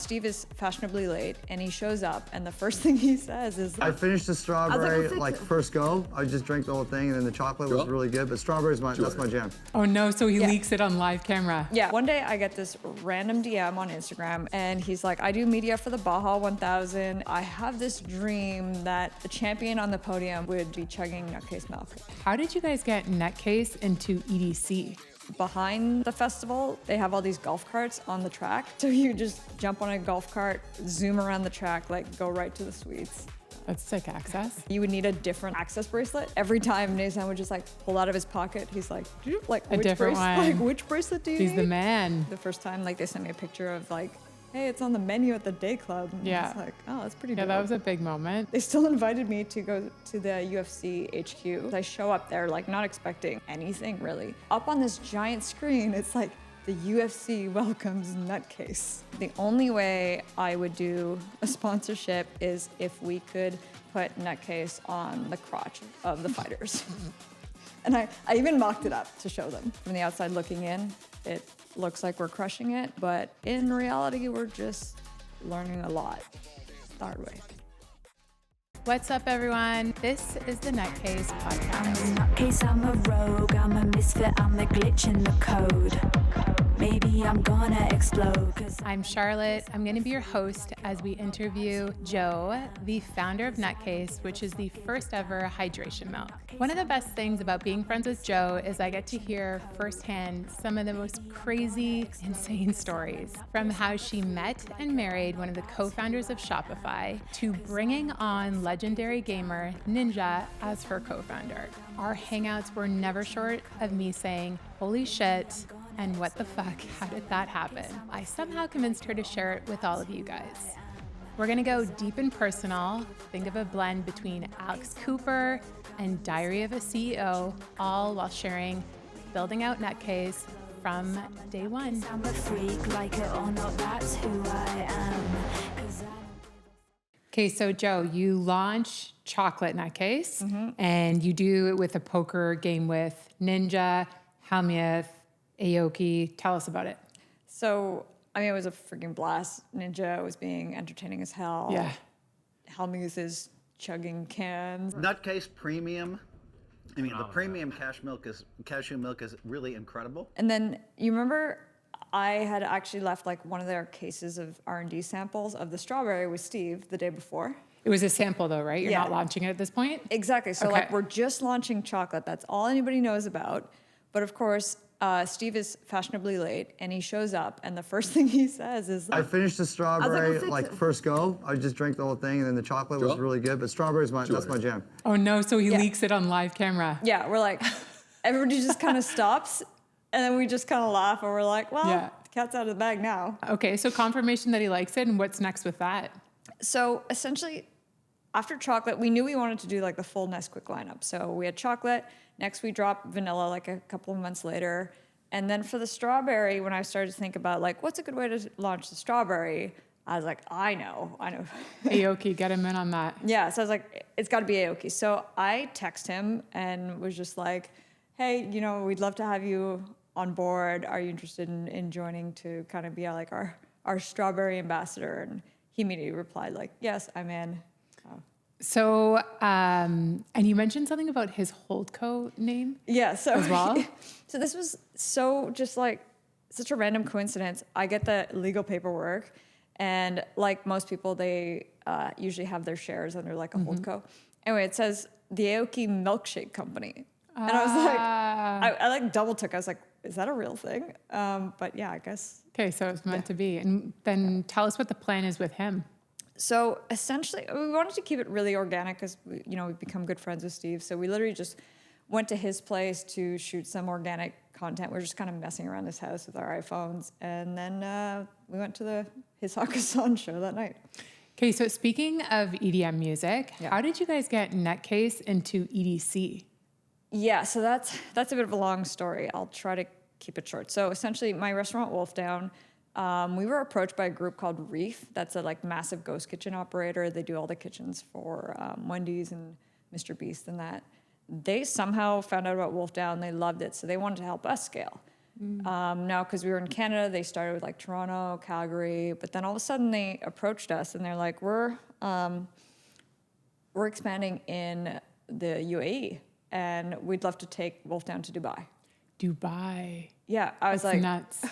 Steve is fashionably late and he shows up and the first thing he says is I finished the strawberry like first go. I just drank the whole thing and then the chocolate was really good, but strawberry's that's my jam. Oh no, so he leaks it on live camera. Yeah, one day I get this random DM on Instagram and he's like, I do media for the Baja 1000. I have this dream that the champion on the podium would be chugging nutcase milk. How did you guys get Nutcase into EDC? Behind the festival, they have all these golf carts on the track. So you just jump on a golf cart, zoom around the track, like go right to the suites. That's sick access. You would need a different access bracelet. Every time Nazan would just like pull out of his pocket, he's like, like a different one. Like, which bracelet do you need? He's the man. The first time, like they sent me a picture of like, hey, it's on the menu at the day club. And Yeah. I was like, oh, that's pretty Yeah, dope. that was a big moment. They still invited me to go to the UFC HQ. I show up there like not expecting anything really. Up on this giant screen, it's like the UFC welcomes Nutcase. The only way I would do a sponsorship is if we could put Nutcase on the crotch of the fighters. And I even mocked it up to show them. From the outside looking in, it looks like we're crushing it, but in reality, we're just learning a lot the hard way. What's up, everyone? This is the Nutcase podcast. Nutcase, I'm a rogue, I'm a misfit, I'm the glitch in the code. Maybe I'm gonna explode. I'm Charlotte. I'm going to be your host as we interview Joe, the founder of Nutcase, which is the first ever hydration milk. One of the best things about being friends with Joe is I get to hear firsthand some of the most crazy, insane stories, from how she met and married one of the co-founders of Shopify to bringing on legendary gamer Ninja as her co-founder. Our hangouts were never short of me saying, holy shit, and what the fuck, how did that happen? I somehow convinced her to share it with all of you guys. We're gonna go deep and personal, think of a blend between Alex Cooper and Diary of a CEO, all while sharing building out Nutcase from day one. I'm a freak, like it or not, that's who I am. Okay, so Joe, you launch Chocolate Nutcase, and you do it with a poker game with Ninja, Helmuth, Aoki. Tell us about it. So, I mean, it was a freaking blast. Ninja was being entertaining as hell. Yeah. Helmuth is chugging cans. Nutcase premium. I mean, the premium cashew milk is really incredible. And then you remember I had actually left like one of their cases of R&D samples of the strawberry with Steve the day before. It was a sample though, right? You're Yeah. not launching it at this point? Exactly. So Okay. like we're just launching chocolate. That's all anybody knows about. But of course, Steve is fashionably late and he shows up and the first thing he says is like, I finished the strawberry like first go. I just drank the whole thing and then the chocolate was really good, but strawberry's that's my jam. Oh no, so he leaks it on live camera. yeah, we're like, everybody just kind of stops and then we just kind of laugh and we're like, well, the cat's out of the bag now. Okay, so confirmation that he likes it, and what's next with that? So essentially, after chocolate, we knew we wanted to do like the full Nesquik lineup. So we had chocolate. Next, we dropped vanilla like a couple of months later. And then for the strawberry, when I started to think about like, what's a good way to launch the strawberry? I was like, I know. Aoki, get him in on that. Yeah, so I was like, it's got to be Aoki. So I text him and was just like, hey, you know, we'd love to have you on board. Are you interested in joining to kind of be like our strawberry ambassador? And he immediately replied like, yes, I'm in. So, and you mentioned something about his holdco name? Yeah, so as well. So this was so just like such a random coincidence. I get the legal paperwork, and like most people, they usually have their shares under like a holdco. Anyway, it says the Aoki Milkshake Company, and I was like, I like double took. I was like, is that a real thing? But yeah, I guess. Okay, so it's meant to be. And then tell us what the plan is with him. So essentially, we wanted to keep it really organic because we've become good friends with Steve. So we literally just went to his place to shoot some organic content. We were just kind of messing around his house with our iPhones, and then we went to his Hakkasan show that night. Okay, so speaking of EDM music, how did you guys get Nutcase into EDC? Yeah, so that's a bit of a long story. I'll try to keep it short. So essentially, my restaurant Wolfdown. We were approached by a group called Reef. That's a like massive ghost kitchen operator. They do all the kitchens for Wendy's and Mr. Beast and that. They somehow found out about Wolfdown. They loved it, so they wanted to help us scale. Now, because we were in Canada, they started with like Toronto, Calgary, but then all of a sudden they approached us and they're like, we're expanding in the UAE and we'd love to take Wolf down to Dubai. Dubai. Yeah, I was That's like, nuts.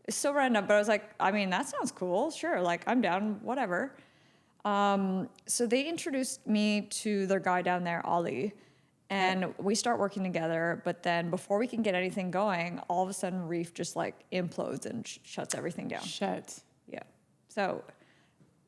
it's so random, but I was like, I mean, that sounds cool. Sure, like I'm down, whatever. So they introduced me to their guy down there, Ali, and we start working together. But then before we can get anything going, all of a sudden Reef just like implodes and shuts everything down. Shit. Yeah. So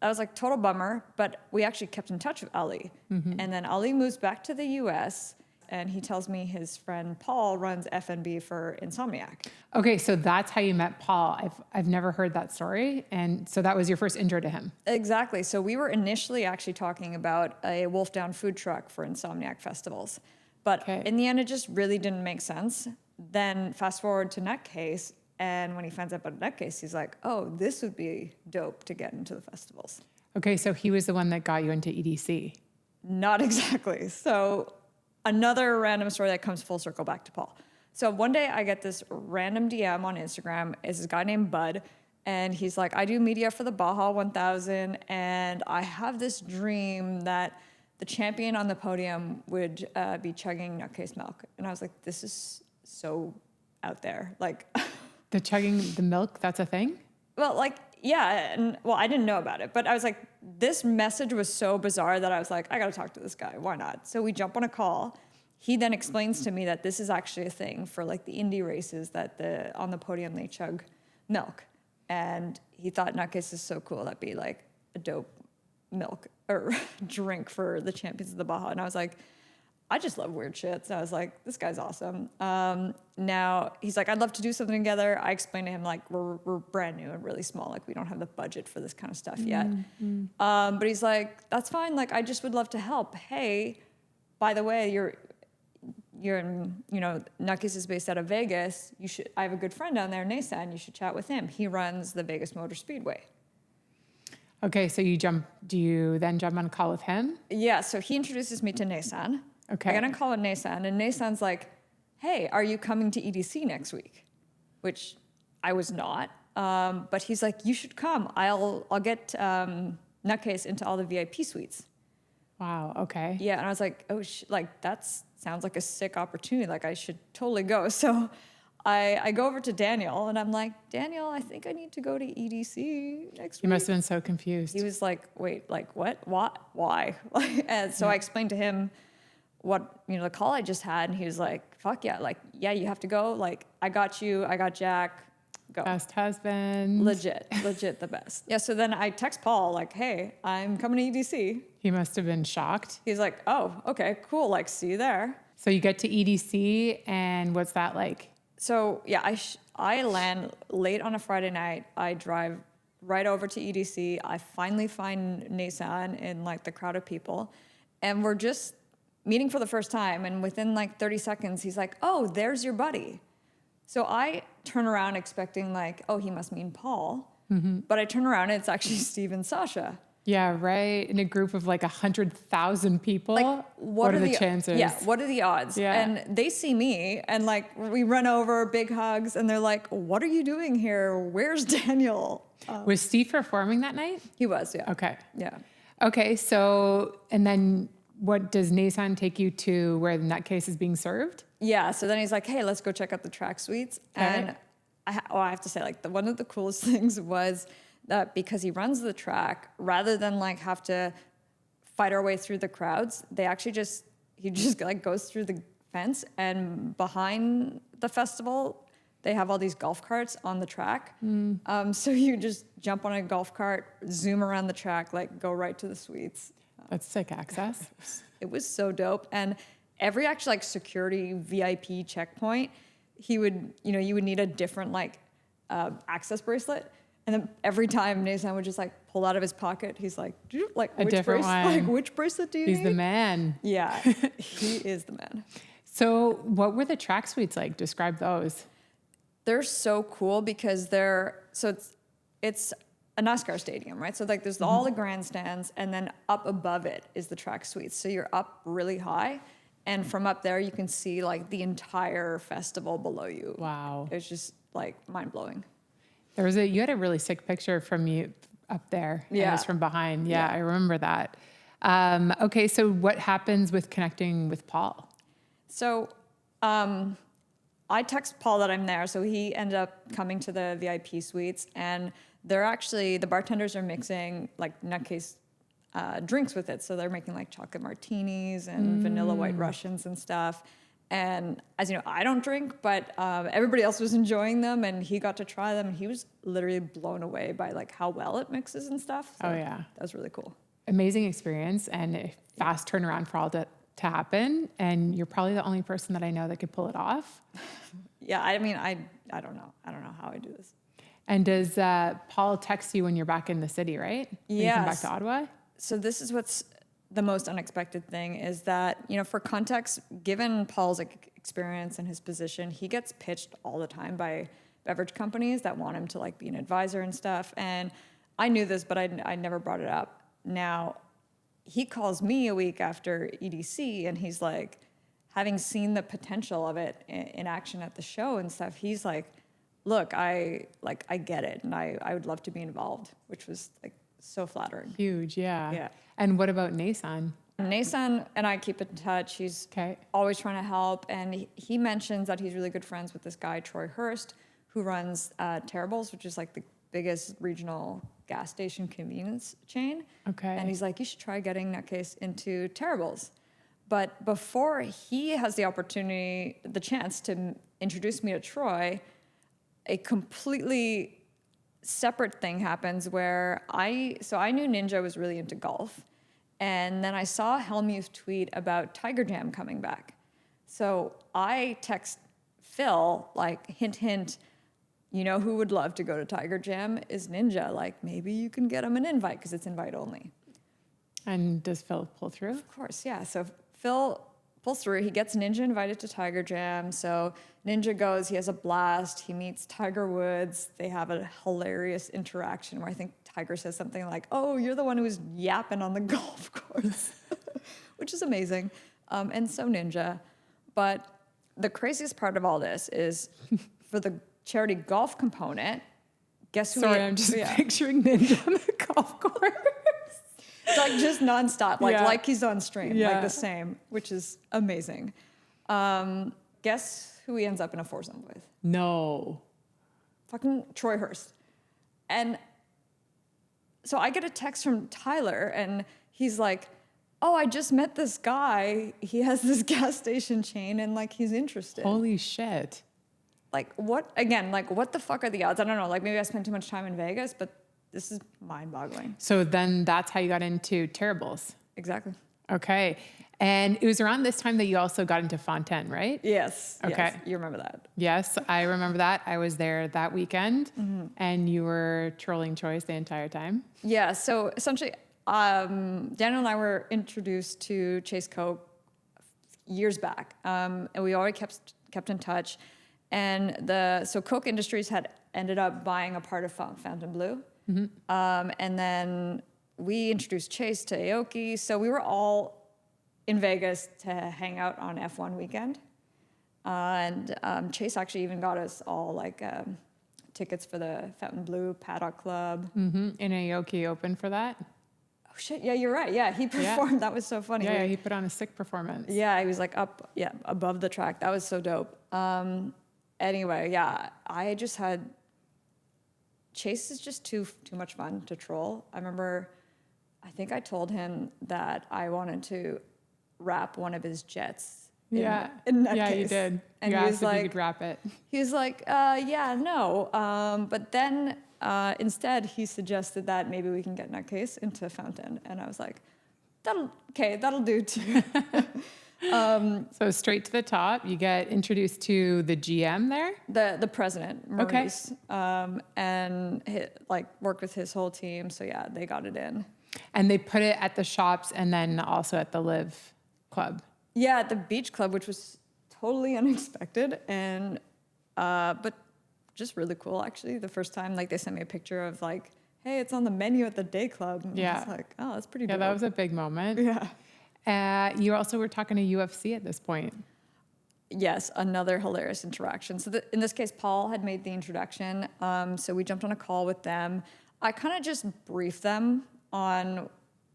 that was like total bummer, but we actually kept in touch with Ali. And then Ali moves back to the US and he tells me his friend Paul runs F&B for Insomniac. Okay, so that's how you met Paul. I've never heard that story. And so that was your first intro to him. Exactly. So we were initially actually talking about a Wolf Down food truck for Insomniac festivals. But in the end, it just really didn't make sense. Then fast forward to Nutcase, and when he finds out about Nutcase, he's like, oh, this would be dope to get into the festivals. Okay, so he was the one that got you into EDC. Not exactly. So another random story that comes full circle back to Paul. So one day I get this random DM on Instagram. It's this guy named Bud. And he's like, I do media for the Baja 1000. And I have this dream that the champion on the podium would be chugging Nutcase milk. And I was like, this is so out there. Like, The chugging the milk, that's a thing? well, like, yeah. And well, I didn't know about it. But I was like, this message was so bizarre that I was like, I got to talk to this guy. Why not? So we jump on a call. He then explains to me that this is actually a thing for like the Indy races, that on the podium they chug milk. And he thought Nutcase is so cool. That'd be like a dope milk or drink for the champions of the Baja. And I was like, I just love weird shit. So I was like, this guy's awesome. Now he's like, I'd love to do something together. I explained to him like, we're brand new and really small. Like we don't have the budget for this kind of stuff yet. But he's like, that's fine. Like, I just would love to help. Hey, by the way, you're in, Nutcase is based out of Vegas. I have a good friend down there, Nasan. You should chat with him. He runs the Vegas Motor Speedway. Okay, so do you then jump on a call with him? Yeah, so he introduces me to Nasan. Okay. I got on a call with Nasan, and Nasan's like, hey, are you coming to EDC next week? Which I was not. But he's like, you should come. I'll get Nutcase into all the VIP suites. Wow, okay. Yeah, and I was like, oh, that sounds like a sick opportunity. Like, I should totally go. So I go over to Daniel, and I'm like, Daniel, I think I need to go to EDC next week. You must have been so confused. He was like, wait, like what? Why? And so I explained to him what, the call I just had, and he was like, fuck yeah, like, yeah, you have to go. Like, I got you, I got Jack, go. Best husband. Legit the best. Yeah, so then I text Paul, like, hey, I'm coming to EDC. He must have been shocked. He's like, oh, okay, cool, like, see you there. So you get to EDC, and what's that like? So, yeah, I land late on a Friday night. I drive right over to EDC. I finally find Nasan in, like, the crowd of people, and we're just meeting for the first time, and within, like, 30 seconds, he's like, oh, there's your buddy. So I turn around expecting, like, oh, he must mean Paul. But I turn around and it's actually Steve and Sasha. Yeah, right. In a group of like 100,000 people. Like, what are the chances? Yeah, what are the odds? Yeah. And they see me and like we run over, big hugs, and they're like, what are you doing here? Where's Daniel? Was Steve performing that night? He was, yeah. Okay. Yeah. Okay, so, and then what does Nasan take you to where the Nutcase is being served? Yeah, so then he's like, hey, let's go check out the track suites. Okay. And I have to say, like, one of the coolest things was that because he runs the track, rather than like have to fight our way through the crowds, he just like goes through the fence, and behind the festival, they have all these golf carts on the track. So you just jump on a golf cart, zoom around the track, like go right to the suites. That's sick access. It was so dope. And every actual like security VIP checkpoint, you would need a different like access bracelet. And then every time Nasan would just like pull out of his pocket, he's like, a different one. Like, which bracelet do you need? He's the man. Yeah, he is the man. So what were the track suites like? Describe those. They're so cool because it's a NASCAR stadium, right? So like there's all the grandstands, and then up above it is the track suites. So you're up really high, And from up there, you can see like the entire festival below you. Wow. It's just like mind blowing. You had a really sick picture from you up there. Yeah. It was from behind. Yeah, Yeah. I remember that. Okay, so what happens with connecting with Paul? So I text Paul that I'm there. So he ended up coming to the VIP suites, and the bartenders are mixing like nutcase drinks with it. So they're making like chocolate martinis and vanilla white Russians and stuff. And as you know, I don't drink, but everybody else was enjoying them, and he got to try them, and he was literally blown away by like how well it mixes and stuff. So Oh, yeah. that was really cool. Amazing experience and a fast turnaround for all to happen. And you're probably the only person that I know that could pull it off. Yeah, I mean, I don't know. I don't know how I do this. And does Paul text you when you're back in the city, right? When you come back to Ottawa? So this is what's the most unexpected thing is that, you know, for context, given Paul's experience and his position, he gets pitched all the time by beverage companies that want him to like be an advisor and stuff. And I knew this, but I never brought it up. Now, he calls me a week after EDC, and he's like, having seen the potential of it in action at the show and stuff, he's like, look, I get it, and I would love to be involved, which was like so flattering. Huge, yeah. Yeah. And what about Nason? Nason and I keep in touch. He's Okay. always trying to help, and he mentions that he's really good friends with this guy, Troy Hurst, who runs Terrible's, which is like the biggest regional gas station convenience chain. Okay. And he's like, you should try getting Nutcase into Terrible's. But before he has the chance to introduce me to Troy, a completely separate thing happens where I knew Ninja was really into golf. And then I saw Helmuth tweet about Tiger Jam coming back. So I text Phil, like, hint, hint, you know who would love to go to Tiger Jam is Ninja. Like, maybe you can get him an invite because it's invite only. And does Phil pull through? Of course, yeah. So Phil pulls through. He gets Ninja invited to Tiger Jam. So Ninja goes, he has a blast. He meets Tiger Woods. They have a hilarious interaction where I think Tiger says something like, oh, you're the one who was yapping on the golf course, which is amazing. And so Ninja. But the craziest part of all this is for the charity golf component, guess who? Sorry, I'm just picturing Ninja on the golf course. It's like just nonstop, like he's on stream, Yeah. like the same, which is amazing. Guess who he ends up in a foursome with? No. Fucking Troy Hurst. And so I get a text from Tyler, and he's like, oh, I just met this guy. He has this gas station chain, and like he's interested. Holy shit. Like what? Again, like what the fuck are the odds? I don't know. Like maybe I spent too much time in Vegas, but this is mind-boggling. So then that's how you got into Terrible's. Exactly. Okay. And it was around this time that you also got into Fontaine, right? Yes. Okay. Yes, you remember that. Yes, I remember that. I was there that weekend, and you were trolling Choice the entire time. Yeah. So essentially, Daniel and I were introduced to Chase Coke years back, and we already kept in touch. And so Coke Industries had ended up buying a part of Fontainebleau. And then we introduced Chase to Aoki. So we were all in Vegas to hang out on F1 weekend. And Chase actually even got us all like tickets for the Fontainebleau Paddock Club. In Aoki Open for that? Oh shit, yeah, you're right. Yeah, he performed. That was so funny. Yeah, he put on a sick performance. Yeah, he was like above the track. That was so dope. Anyway, yeah, I just had Chase is just too much fun to troll. I remember, I think I told him that I wanted to wrap one of his jets. In that yeah, case. you did. And you he asked was if like, you could wrap it. He was like, yeah, no. But then instead he suggested that maybe we can get Nutcase into Fountain, and I was like, that'll do too. So straight to the top, you get introduced to the GM there? The president, Maurice, and worked with his whole team. So yeah, they got it in. And they put it at the shops and then also at the Live Club. Yeah, at the Beach Club, which was totally unexpected, and but just really cool actually. The first time, like they sent me a picture of like, hey, it's on the menu at the Day Club. And I was like, oh, that's pretty dope. Yeah, that was a big moment. Yeah. You also were talking to UFC at this point. Yes, another hilarious interaction. So in this case, Paul had made the introduction. So we jumped on a call with them. I kind of just briefed them on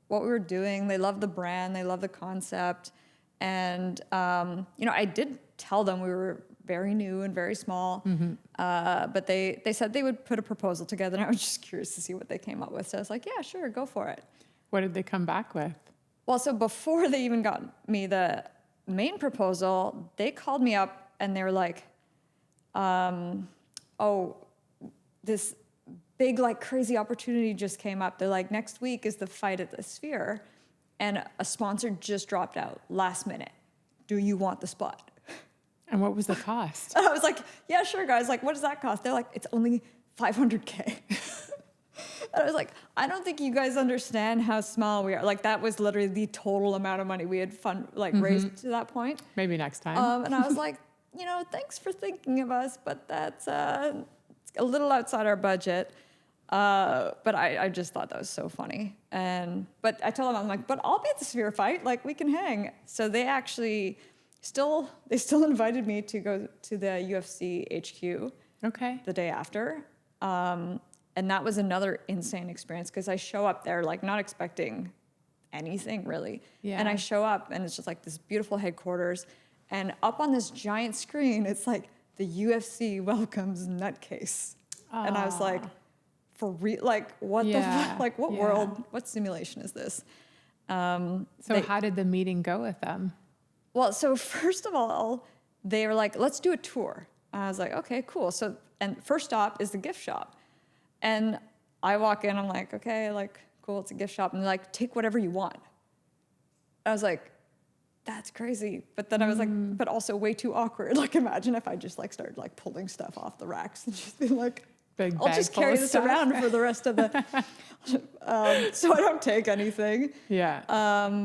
what we were doing. They love the brand. They love the concept. And, I did tell them we were very new and very small. But they said they would put a proposal together. And I was just curious to see what they came up with. So I was like, yeah, sure, go for it. What did they come back with? Well, so before they even got me the main proposal, they called me up and they were like, this big, like, crazy opportunity just came up. They're like, next week is the fight at the Sphere, and a sponsor just dropped out last minute. Do you want the spot? And what was the cost? I was like, yeah, sure, guys. Like, what does that cost? They're like, it's only $500K. And I was like, I don't think you guys understand how small we are. Like, that was literally the total amount of money we had raised to that point. Maybe next time. And I was like, thanks for thinking of us, but that's a little outside our budget. But I just thought that was so funny. But I told them, I'm like, but I'll be at the Sphere fight. Like, we can hang. So they actually still invited me to go to the UFC HQ. Okay. The day after. And that was another insane experience because I show up there like not expecting anything really. Yeah. And I show up and it's just like this beautiful headquarters. And up on this giant screen, it's like the UFC welcomes Nutcase. And I was like, for real, like what the fuck? Like what world, what simulation is this? So how did the meeting go with them? Well, so first of all, they were like, let's do a tour. And I was like, okay, cool. So, and first stop is the gift shop. And I walk in, I'm like, okay, like, cool, it's a gift shop. And they're like, take whatever you want. I was like, that's crazy. But then I was like, but also way too awkward. Like, imagine if I just like started like pulling stuff off the racks and just be like, I'll just carry this around for the rest of the, so I don't take anything. Yeah.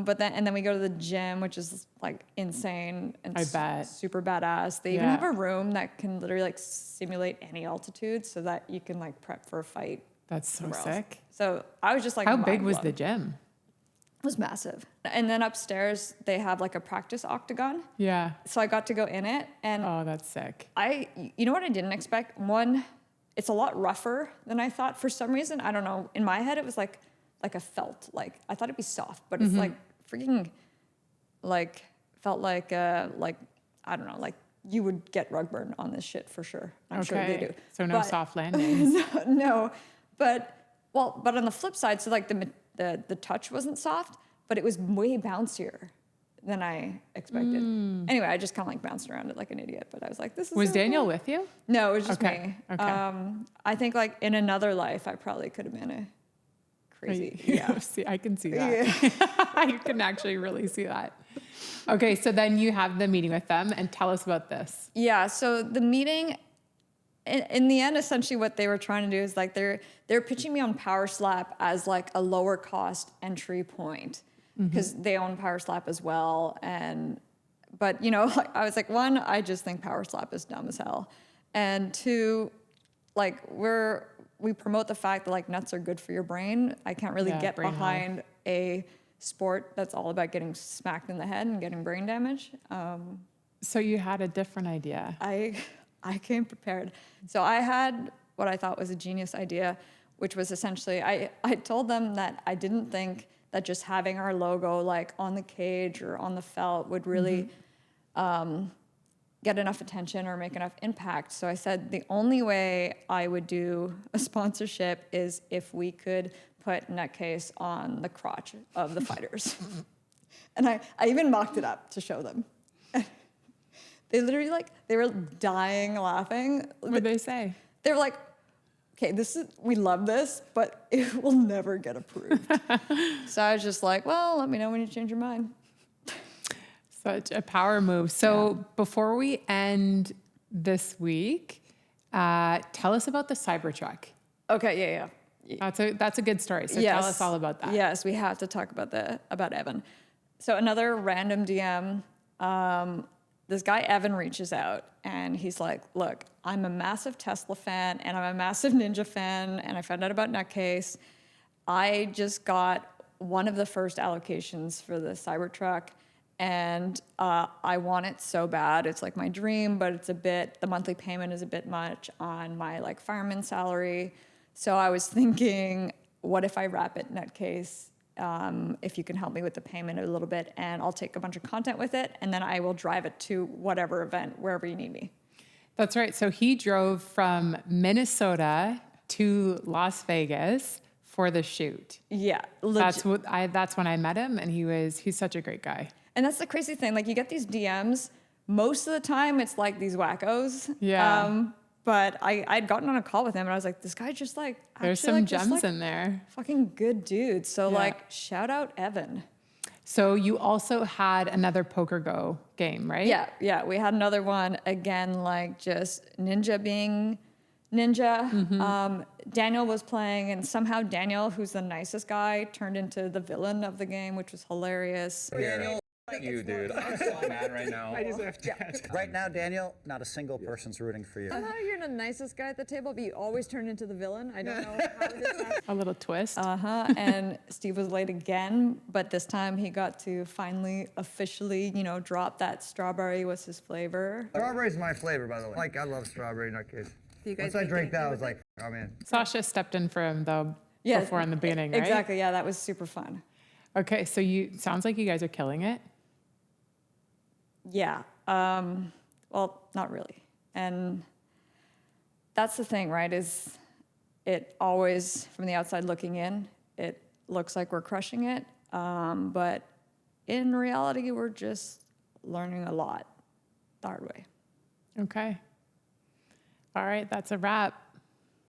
But then we go to the gym, which is like insane and I bet. Super badass. They even have a room that can literally like simulate any altitude so that you can like prep for a fight. That's so sick. So I was just like, how big was the gym? It was massive. And then upstairs they have like a practice octagon. Yeah. So I got to go in it and oh, that's sick. You know what I didn't expect? One, it's a lot rougher than I thought. For some reason, I don't know. In my head, it was like a felt. Like I thought it'd be soft, but it's like freaking, like felt like I don't know. Like you would get rug burn on this shit for sure. I'm sure they do. So no soft landings. No, but on the flip side, so like the touch wasn't soft, but it was way bouncier than I expected. Anyway, I just kind of like bounced around it like an idiot, but I was like, this is Was so Daniel cool. with you? No, it was just me. Okay. I think like in another life, I probably could have been a crazy. Yeah. See, I can see that. I can actually really see that. Okay. So then you have the meeting with them and tell us about this. Yeah. So the meeting, in the end, essentially what they were trying to do is like, they're pitching me on Power Slap as like a lower cost entry point. Because they own Power Slap as well. But I was like, one, I just think Power Slap is dumb as hell. And two, like we promote the fact that like nuts are good for your brain. I can't really get behind a sport that's all about getting smacked in the head and getting brain damage. So you had a different idea. I came prepared. So I had what I thought was a genius idea, which was essentially, I told them that I didn't think that just having our logo like on the cage or on the felt would really get enough attention or make enough impact. So I said the only way I would do a sponsorship is if we could put Nutcase on the crotch of the fighters. And I even mocked it up to show them. They literally they were dying laughing. What did they say? They were like, okay, we love this, but it will never get approved. So I was just like, well, let me know when you change your mind. Such a power move. So before we end this week, tell us about the Cybertruck. Okay, yeah. That's a good story. So tell us all about that. Yes, we have to talk about Evan. So another random DM, this guy Evan reaches out and he's like, look, I'm a massive Tesla fan and I'm a massive Ninja fan and I found out about Nutcase. I just got one of the first allocations for the Cybertruck, and I want it so bad. It's like my dream, but the monthly payment is a bit much on my like fireman salary. So I was thinking, what if I wrap it Nutcase? If you can help me with the payment a little bit, and I'll take a bunch of content with it, and then I will drive it to whatever event, wherever you need me. That's right. So he drove from Minnesota to Las Vegas for the shoot. Yeah. That's when I met him, and he's such a great guy. And that's the crazy thing. Like, you get these DMs. Most of the time, it's like these wackos. Yeah. But I'd gotten on a call with him, and I was like, this guy just like... There's some like, gems just, like, in there. Fucking good dude. So, Yeah. like, shout out Evan. So you also had another Poker Go game, right? Yeah. We had another one. Again, like, just Ninja being Ninja. Mm-hmm. Daniel was playing, and somehow Daniel, who's the nicest guy, turned into the villain of the game, which was hilarious. Daniel, you, dude. I'm so mad right now. I deserve that. Right now, Daniel, not a single person's rooting for you. Somehow you're the nicest guy at the table, but you always turn into the villain. I don't know how this happened. A little twist. And Steve was late again, but this time he got to finally officially, drop that strawberry was his flavor. Strawberry's my flavor, by the way. Like, I love strawberry Nutcase. Once I drank that, I was like, oh man. Sasha stepped in for him though before in the beginning, right? Exactly. Yeah, that was super fun. Okay, so sounds like you guys are killing it. Yeah. Well, not really. And that's the thing, right? Is it always, from the outside looking in, it looks like we're crushing it. But in reality, we're just learning a lot the hard way. Okay. All right, that's a wrap.